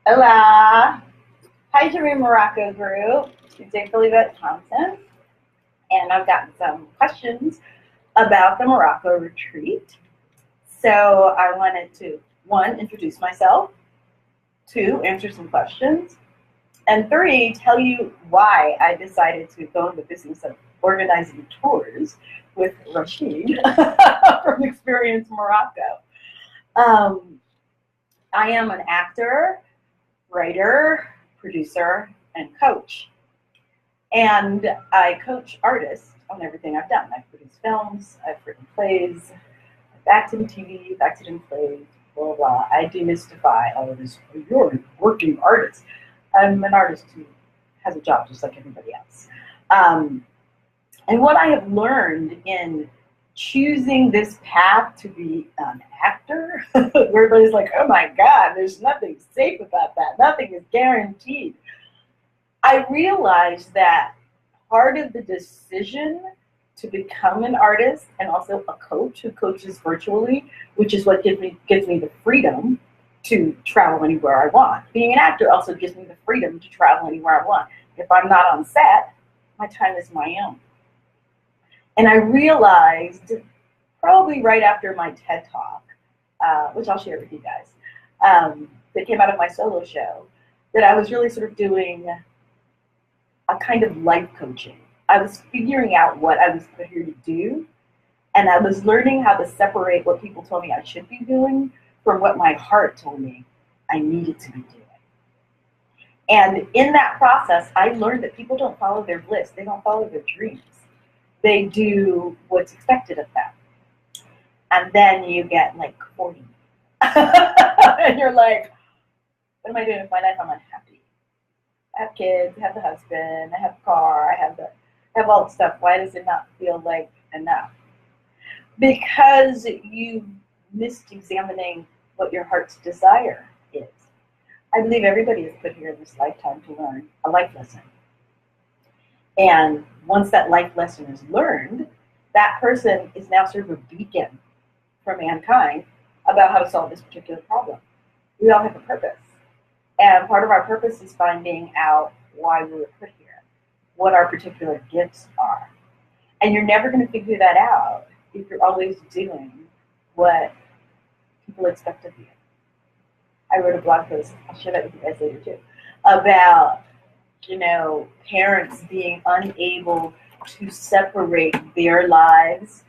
Hola! Hi, Jerry Morocco group. It's Philibert Thompson, and I've gotten some questions about the Morocco retreat. So I wanted to, one, introduce myself, two, answer some questions, and three, tell you why I decided to go in the business of organizing tours with Rashid from Experience Morocco. Um, I am an actor, writer, producer, and coach. And I coach artists on everything I've done. I've produced films, I've written plays, I've acted in TV, I've acted in plays, blah, blah, blah. I demystify all of this. You're a working artist. I'm an artist who has a job just like everybody else. And what I have learned in choosing this path to be an actor, where everybody's like, oh my God, there's nothing safe about that. Nothing is guaranteed. I realized that part of the decision to become an artist and also a coach who coaches virtually, which is what gives me the freedom to travel anywhere I want. Being an actor also gives me the freedom to travel anywhere I want. If I'm not on set, my time is my own. And I realized probably right after my TED Talk, which I'll share with you guys, that came out of my solo show, that I was really sort of doing a kind of life coaching. I was figuring out what I was put here to do, and I was learning how to separate what people told me I should be doing from what my heart told me I needed to be doing. And in that process, I learned that people don't follow their bliss. They don't follow their dreams. They do what's expected of them. And then you get like 40. And you're like, what am I doing with my life? I'm unhappy. I have kids, I have the husband, I have the car, I have all the stuff. Why does it not feel like enough? Because you missed examining what your heart's desire is. I believe everybody is put here in this lifetime to learn a life lesson. And once that life lesson is learned, that person is now sort of a beacon for mankind about how to solve this particular problem. We all have a purpose. And part of our purpose is finding out why we were put here, what our particular gifts are. And you're never going to figure that out if you're always doing what people expect of you. I wrote a blog post, I'll share that with you guys later too, about parents being unable to separate their lives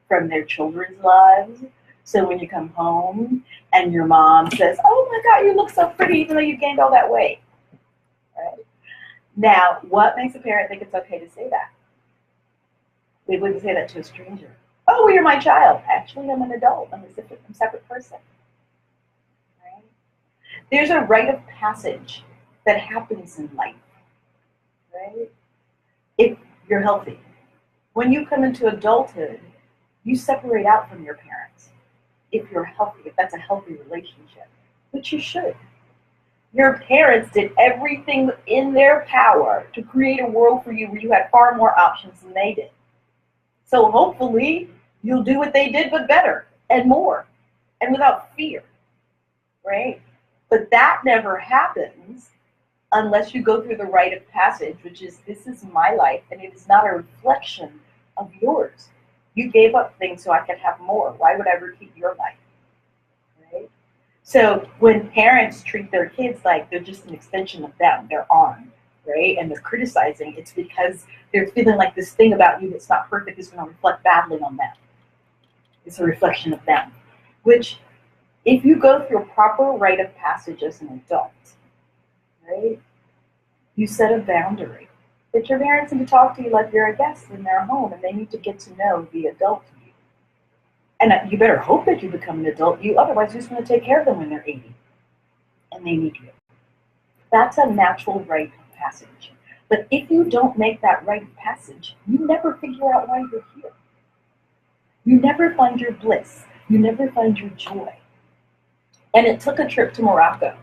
from their children's lives. So when you come home and your mom says, oh my God, you look so pretty even though you gained all that weight. Right? Now, what makes a parent think it's okay to say that? They wouldn't say that to a stranger. Oh, well, you're my child. Actually, I'm an adult. I'm a separate person. Right? There's a rite of passage that happens in life. Right? If you're healthy. When you come into adulthood, you separate out from your parents. If you're healthy, if that's a healthy relationship, which you should. Your parents did everything in their power to create a world for you where you had far more options than they did. So hopefully you'll do what they did, but better and more and without fear, right? But that never happens unless you go through the rite of passage, which is, this is my life, and it is not a reflection of yours. You gave up things so I could have more. Why would I repeat your life? Right? So when parents treat their kids like they're just an extension of them, their arm, right? And they're criticizing, it's because they're feeling like this thing about you that's not perfect is going to reflect badly on them. It's a reflection of them. Which, if you go through a proper rite of passage as an adult, right? You set a boundary. That your parents need to talk to you like you're a guest in their home, and they need to get to know the adult you. And you better hope that you become an adult you, otherwise you're just going to take care of them when they're 80. And they need you. That's a natural rite of passage. But if you don't make that rite of passage, you never figure out why you're here. You never find your bliss. You never find your joy. And it took a trip to Morocco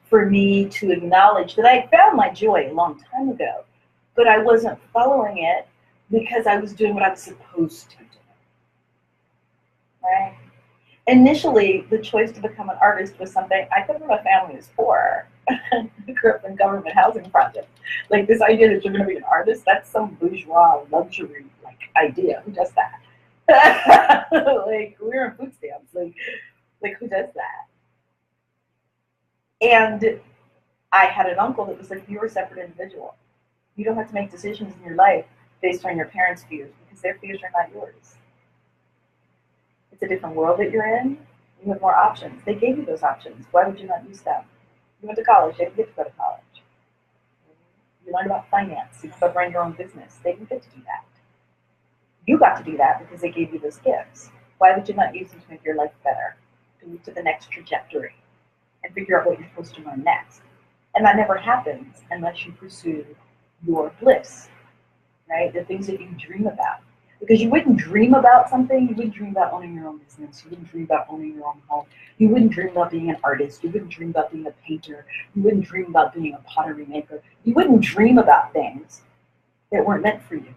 for me to acknowledge that I found my joy a long time ago, but I wasn't following it because I was doing what I was supposed to do. Right? Initially, the choice to become an artist was something I come from a family who's poor. I grew up in government housing projects. Like this idea that you're going to be an artist, that's some bourgeois luxury like idea. Who does that? Like we're on food stamps. Like who does that? And I had an uncle that was like, you're a separate individual. You don't have to make decisions in your life based on your parents' fears because their fears are not yours. It's a different world that you're in. You have more options. They gave you those options. Why would you not use them? You went to college. They didn't get to go to college. You learned about finance. You could run your own business. They didn't get to do that. You got to do that because they gave you those gifts. Why would you not use them to make your life better, to move to the next trajectory, and figure out what you're supposed to learn next? And that never happens unless you pursue your bliss, right? The things that you dream about. Because you wouldn't dream about something, you wouldn't dream about owning your own business, you wouldn't dream about owning your own home, you wouldn't dream about being an artist, you wouldn't dream about being a painter, you wouldn't dream about being a pottery maker, you wouldn't dream about things that weren't meant for you.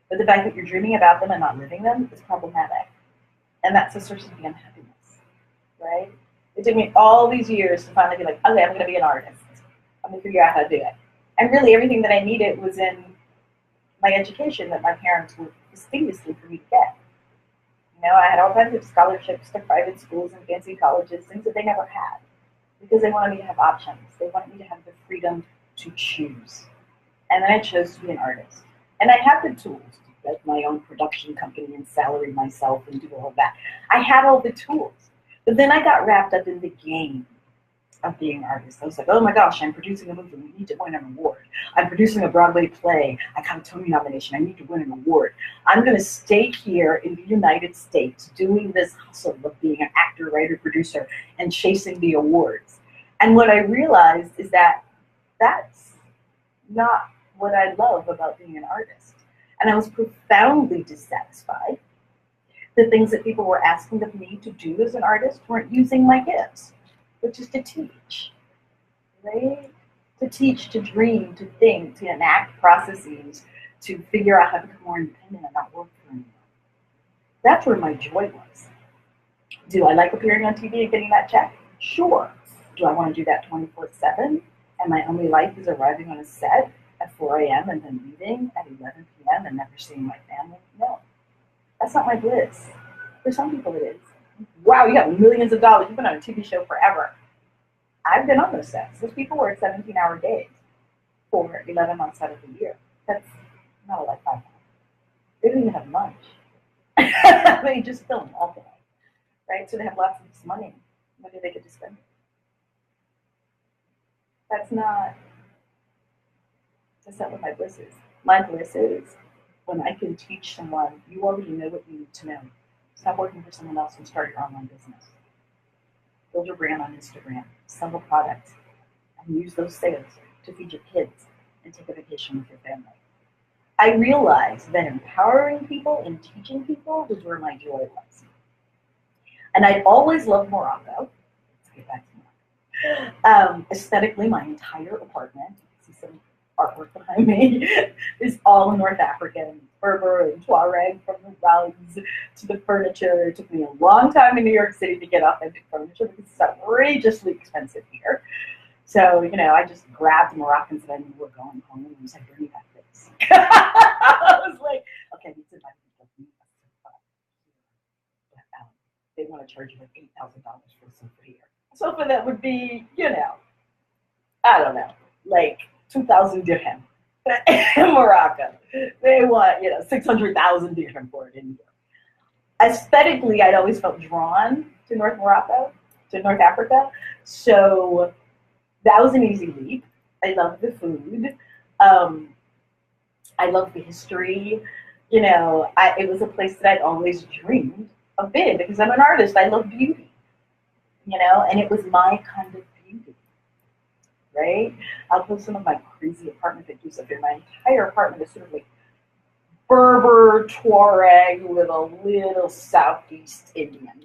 But the fact that you're dreaming about them and not living them is problematic. And that's the source of the unhappiness, right? It took me all these years to finally be like, okay, I'm going to be an artist. I'm going to figure out how to do it. And really everything that I needed was in my education that my parents were fastidiously for me to get. You know, I had all kinds of scholarships to private schools and fancy colleges, things that they never had, because they wanted me to have options. They wanted me to have the freedom to choose. And then I chose to be an artist. And I had the tools to get my own production company and salary myself and do all of that. I had all the tools. But then I got wrapped up in the game of being an artist. I was like, oh my gosh, I'm producing a movie. We need to win an award. I'm producing a Broadway play. I got a Tony nomination. I need to win an award. I'm going to stay here in the United States doing this hustle of being an actor, writer, producer, and chasing the awards. And what I realized is that that's not what I love about being an artist. And I was profoundly dissatisfied. The things that people were asking of me to do as an artist weren't using my gifts, which is to teach, right? To teach, to dream, to think, to enact processes, to figure out how to become more independent and not work for anyone. That's where my joy was. Do I like appearing on TV and getting that check? Sure. Do I want to do that 24/7? And my only life is arriving on a set at 4 a.m. and then leaving at 11 p.m. and never seeing my family? No. That's not my bliss. For some people it is. Wow, you have millions of dollars. You've been on a TV show forever. I've been on those sets. Those people work 17-hour days for 11 months out of the year. That's not a life I have. They don't even have lunch. They just film all day, right? So they have lots of this money. When do they get to spend it? That's not what my bliss is. My bliss is when I can teach someone, you already know what you need to know. Stop working for someone else and start your online business. Build your brand on Instagram, sell a product, and use those sales to feed your kids and take a vacation with your family. I realized that empowering people and teaching people was where my joy was. And I'd always loved Morocco. Let's get back to Morocco. Aesthetically, my entire apartment, you see some artwork behind me, is all in North Africa, and Berber and Tuareg, from the rugs to the furniture. It took me a long time in New York City to get authentic furniture because it's outrageously expensive here. So, you know, I just grabbed Moroccans that I knew were going home and was like, bring me back this. I was like, okay, these are my people. They want to charge you like $8,000 for a sofa here. A sofa that would be, you know, I don't know, like 2,000 dirham in Morocco. They want, you know, 600,000 dirham for it in here. Aesthetically, I'd always felt drawn to North Morocco, to North Africa. So that was an easy leap. I love the food. I love the history. You know, it was a place that I'd always dreamed of being because I'm an artist. I love beauty, you know, and it was my kind of beauty, right? I'll post some of my crazy apartment pictures up here. My entire apartment is sort of like Berber Tuareg with a little Southeast Indian.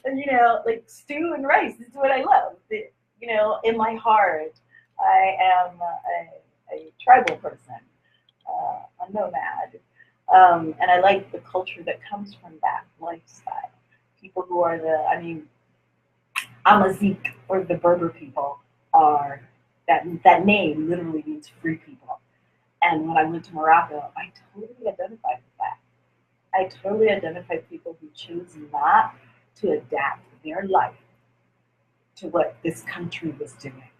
And, you know, like stew and rice is what I love. You know, in my heart, I am a tribal person, a nomad. And I like the culture that comes from that lifestyle. People who are Amazigh, or the Berber people, are that name literally means free people. And when I went to Morocco, I totally identified with that. I totally identified people who chose not to adapt their life to what this country was doing,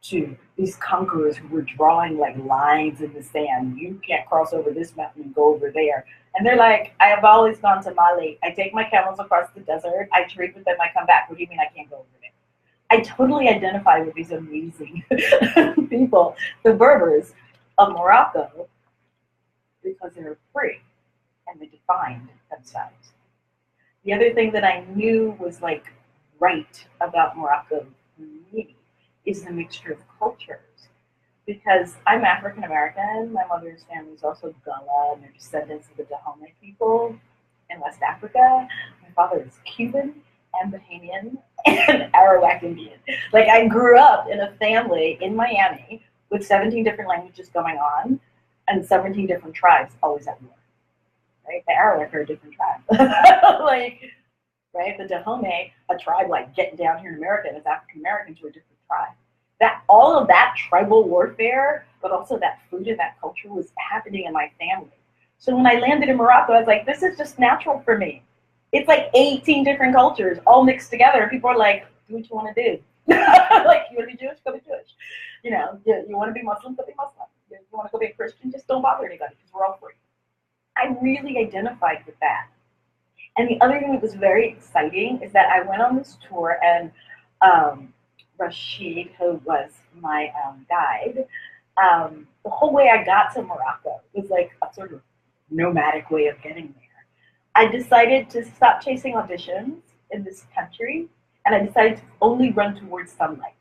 to these conquerors who were drawing like lines in the sand. You can't cross over this mountain and go over there. And they're like, I have always gone to Mali. I take my camels across the desert. I trade with them. I come back. What do you mean I can't go over there? I totally identify with these amazing people, the Berbers of Morocco, because they were free and they defined themselves. The other thing that I knew was like right about Morocco for me is the mixture of cultures. Because I'm African American, my mother's family is also Gullah, and they're descendants of the Dahomey people in West Africa. My father is Cuban and Bahamian and Arawak Indian. Like I grew up in a family in Miami with 17 different languages going on and 17 different tribes always at war. Right? The Arawak are a different tribe. Like, right? The Dahomey, a tribe like getting down here in America, and it's African Americans who are a different tribe. That all of that tribal warfare, but also that food and that culture was happening in my family. So when I landed in Morocco, I was like, this is just natural for me. It's like 18 different cultures all mixed together. People are like, do what you want to do. Like, you want to be Jewish, go be Jewish. You know, you want to be Muslim, go be Muslim. You want to go be a Christian, just don't bother anybody because we're all free. I really identified with that. And the other thing that was very exciting is that I went on this tour, and Rashid, who was my guide, the whole way I got to Morocco was like a sort of nomadic way of getting there. I decided to stop chasing auditions in this country, and I decided to only run towards sunlight.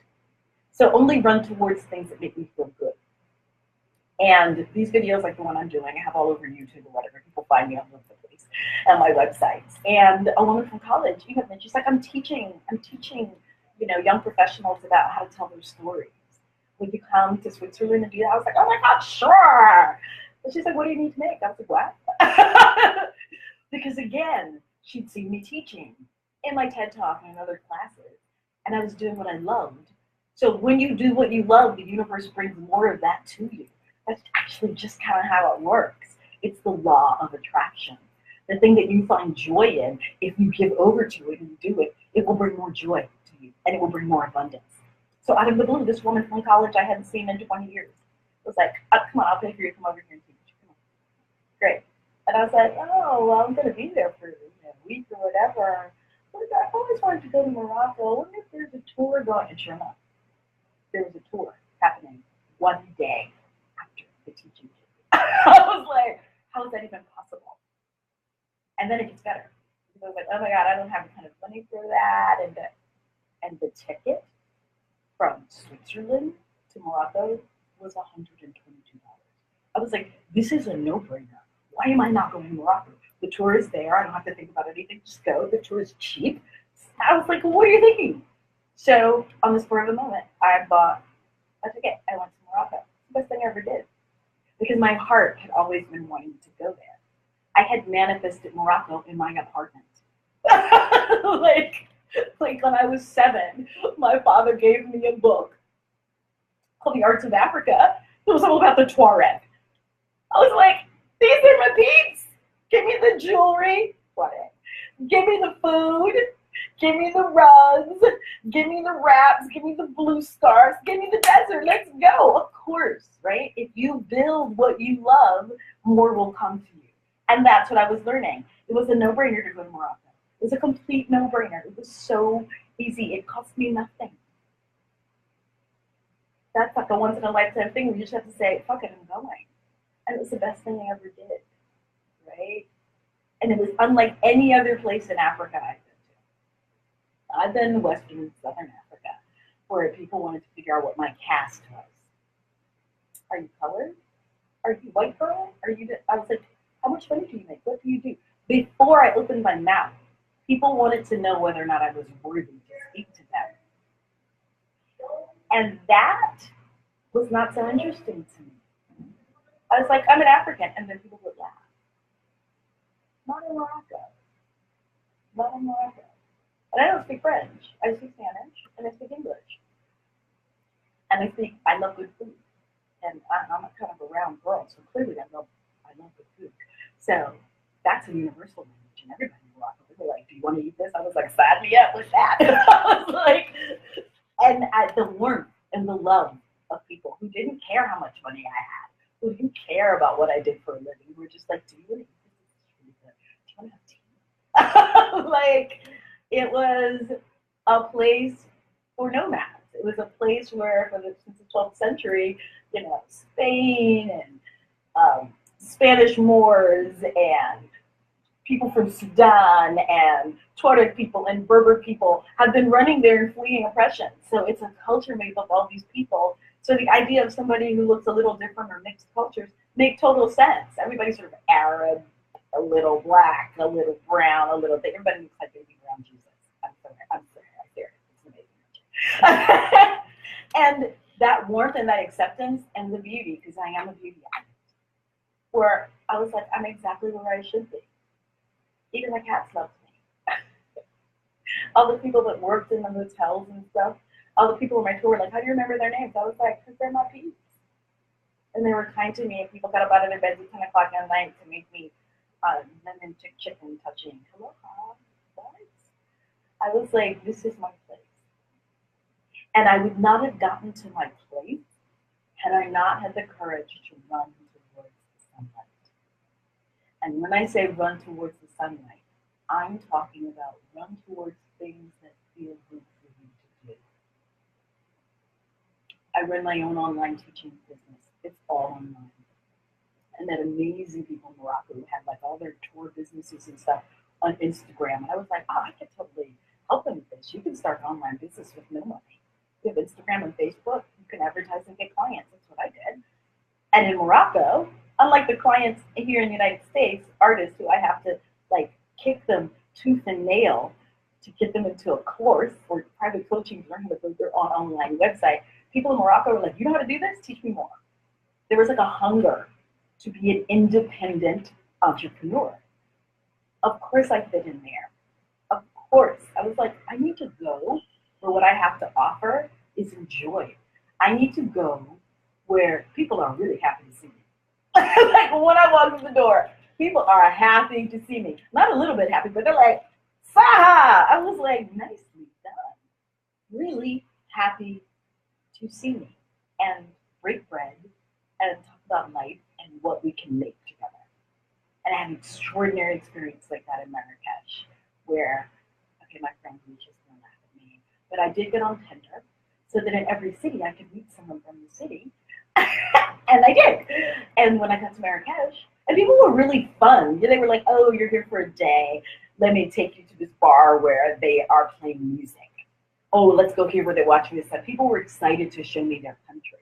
So only run towards things that make me feel good. And these videos, like the one I'm doing, I have all over YouTube or whatever. People find me all over the place on my websites. And a woman from college emailed me. She's like, I'm teaching, you know, young professionals about how to tell their stories. Would you come to Switzerland and do that? I was like, oh my God, sure. And she's like, what do you need to make? I was like, what? Because again, she'd seen me teaching in my TED Talk and in other classes, and I was doing what I loved. So when you do what you love, the universe brings more of that to you. That's actually just kind of how it works. It's the law of attraction. The thing that you find joy in, if you give over to it and you do it, it will bring more joy to you, and it will bring more abundance. So out of the blue, this woman from college I hadn't seen in 20 years was like, oh, come on, I'll pay for you to come over here and teach. Come on. Great. And I was like, oh, well, I'm going to be there for a week or whatever. But I've always wanted to go to Morocco. I wonder if there's a tour going. And sure enough, there was a tour happening one day after the teaching. I was like, how is that even possible? And then it gets better. Because I was like, oh my God, I don't have the kind of money for that. And the ticket from Switzerland to Morocco was $122. I was like, this is a no-brainer. Why am I not going to Morocco? The tour is there. I don't have to think about anything. Just go. The tour is cheap. I was like, well, what are you thinking? So on the spur of the moment, I bought a ticket. I went to Morocco. It's the best thing I ever did. Because my heart had always been wanting to go there. I had manifested Morocco in my apartment. like when I was 7, my father gave me a book called The Arts of Africa. It was all about the Tuareg. I was like, these are my peeps. Give me the jewelry. Give me the food. Give me the rugs. Give me the wraps. Give me the blue scarves. Give me the desert. Let's go. Of course, right? If you build what you love, more will come to you. And that's what I was learning. It was a no-brainer to go to Morocco. It was a complete no-brainer. It was so easy. It cost me nothing. That's like a once-in-a-lifetime thing where you just have to say, fuck it, I'm going. And it was the best thing I ever did, right? And it was unlike any other place in Africa I've been to. I've been in Western and Southern Africa, where people wanted to figure out what my caste was. Are you colored? Are you white girl? I was like, how much money do you make? What do you do? Before I opened my mouth, people wanted to know whether or not I was worthy to speak to them. And that was not so interesting to me. I was like, I'm an African, and then people would laugh. Not in Morocco. Not in Morocco. And I don't speak French. I speak Spanish and I speak English. And I love good food. And I'm a kind of a round girl, so clearly I love good food. So that's a universal language, and everybody in Morocco, they were like, "Do you want to eat this?" I was like, "Sign me up with that." I was like, and the warmth and the love of people who didn't care how much money I had, who didn't care about what I did for a living, who were just like, "Do you want to eat this? This is really good. Do you want to have tea?" Like, it was a place for nomads. It was a place where, since the 12th century, Spain and Spanish Moors and people from Sudan and Tuareg people and Berber people have been running there and fleeing oppression. So it's a culture made up of all these people. So the idea of somebody who looks a little different or mixed cultures make total sense. Everybody's sort of Arab, a little black, a little brown, a little thing. Everybody looks like baby brown Jesus. I'm sorry, it's amazing. And that warmth and that acceptance and the beauty, because I am a beauty addict, where I was like, I'm exactly where I should be. Even the cats loved me. All the people that worked in the hotels and stuff, all the people on my tour were like, how do you remember their names? I was like, because they're my peeps. And they were kind to me, and people got up out of their beds at 10 o'clock at night to make me lemon chicken touching. Hello, what? I was like, this is my place. And I would not have gotten to my place had I not had the courage to run towards the sunlight. And when I say run towards the sunlight, I'm talking about run towards things that feel good for you to do. I run my own online teaching business. It's all online. And met amazing people in Morocco who had like all their tour businesses and stuff on Instagram. And I was like, I could totally help them with this. You can start an online business with no money. You have Instagram and Facebook, you can advertise and get clients. That's what I did. And in Morocco, unlike the clients here in the United States, artists who I have to like kick them tooth and nail to get them into a course or private coaching to learn how to build their own online website, people in Morocco were like, you know how to do this? Teach me more. There was like a hunger to be an independent entrepreneur. Of course I fit in there. Of course. I was like, I need to go where what I have to offer is enjoyed. I need to go where people are really happy to see me. Like when I walk in the door, people are happy to see me. Not a little bit happy, but they're like, Saha! I was like, nicely done. Really happy to see me and break bread and talk about life and what we can make together. And I had an extraordinary experience like that in Marrakesh, where, okay, my friend Lucia's gonna laugh at me, but I did get on Tinder so that in every city I could meet someone from the city. And I did. And when I got to Marrakesh, and people were really fun. They were like, oh, you're here for a day. Let me take you to this bar where they are playing music. Oh, let's go here where they're watching this stuff. People were excited to show me their country.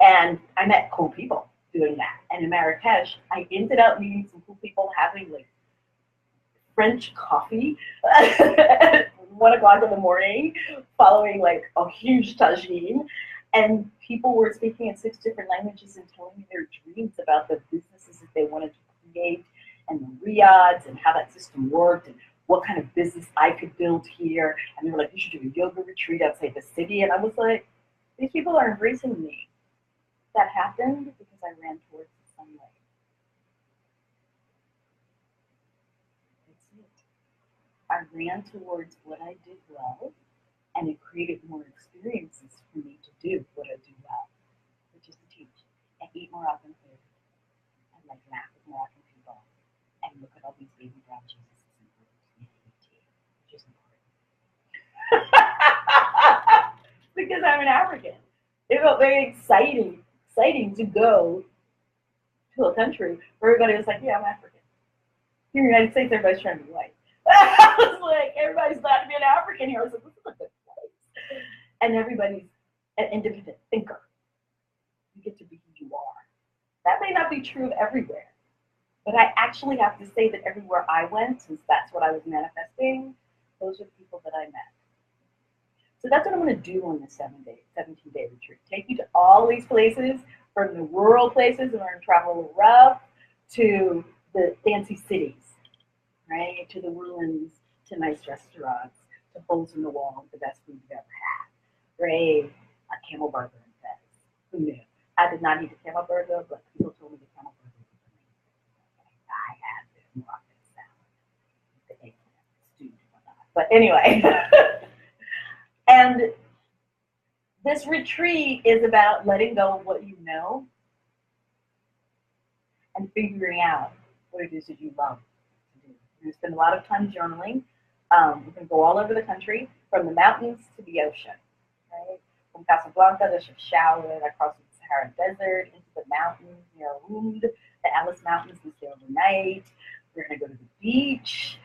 And I met cool people doing that. And in Marrakesh, I ended up meeting some cool people having like French coffee at 1 o'clock in the morning, following like a huge tagine. And people were speaking in 6 different languages and telling me their dreams about the businesses that they wanted to create and the riads and how that system worked and what kind of business I could build here. And they were like, you should do a yoga retreat outside the city. And I was like, these people are embracing me. That happened because I ran towards the sunlight. That's it. I ran towards what I did well, and it created more experiences for me to do what I do well, which is to teach and eat Moroccan food and like laugh with Moroccan people and look at all these baby brown Jesuses and eat tea, which is important. Because I'm an African. It felt very exciting to go to a country where everybody was like, yeah, I'm African. Here in the United States, everybody's trying to be white. I was like, everybody's glad to be an African here. I was like, this is a good place. And everybody's an independent thinker. You get to be who you are. That may not be true of everywhere, but I actually have to say that everywhere I went, since that's what I was manifesting, those are the people that I met. So that's what I'm going to do on this 17-day retreat. Take you to all these places, from the rural places, and we're going to travel rough, to the fancy cities, right? To the ruins, to nice restaurants, to holes in the wall, the best food you've ever had. Brave, a camel burger in Fez. Who knew? I did not eat a camel burger, but people told me the camel burger was amazing. I had the Moroccan salad, the eggplant, stewed and whatnot. But anyway, and this retreat is about letting go of what you know and figuring out what it is that you love to do. We're going to spend a lot of time journaling. We're going to go all over the country, from the mountains to the ocean. Right? From Casablanca to Chefchaouen, across the Sahara Desert, into the mountains near Oud, the Atlas Mountains. We stay overnight. We're going to go to the beach.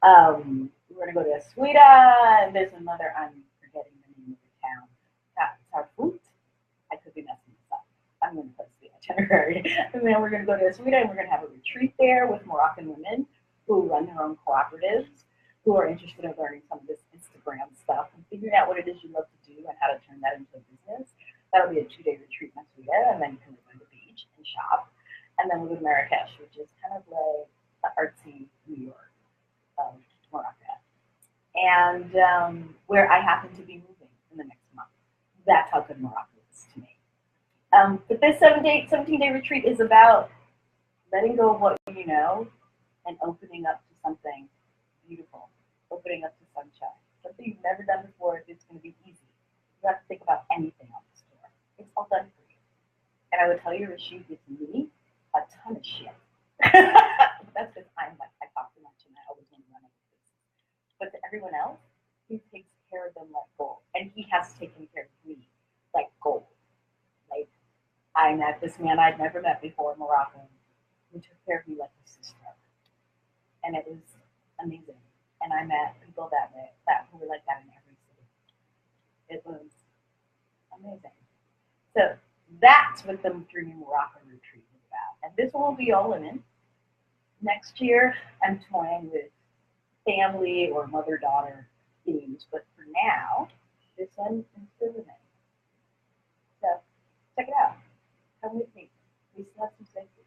We're going to go to Asuida, and there's another, I'm forgetting the name of the town. Tarfut. I could be messing this up. I'm going to post the itinerary. And then we're going to go to Asuida, and we're going to have a retreat there with Moroccan women who run their own cooperatives, who are interested in learning some of this Instagram stuff and figuring out what it is you love to do and how to turn that into a business. That'll be a 2-day retreat in Asuida, and then you can live on the beach and shop. And then we'll go to Marrakesh, which is kind of like the artsy New York of Morocco. And where I happen to be moving in the next month. That's how good Morocco is to me. But this 17-day retreat is about letting go of what you know and opening up to something beautiful, opening up to sunshine. Something you've never done before, it's going to be easy. You don't have to think about anything on the store. It's all done for you. And I would tell you, Rashid gives me a ton of shit. That's because I'm like, I talk too much and I always want to run into this. But to everyone else, he takes care of them like gold. And he has taken care of me like gold. Like, I met this man I'd never met before in Morocco, who took care of me like a sister. And it was amazing. And I met people that who were like that in every city. It was amazing. So that's what the Dreaming Morocco retreat is about. And this one will be all women. Next year, I'm toying with family or mother-daughter themes, but for now, this one is for women. So check it out. Come with me. We still have some safety.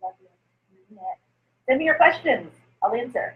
Love you. Yeah. Send me your questions. I'll answer.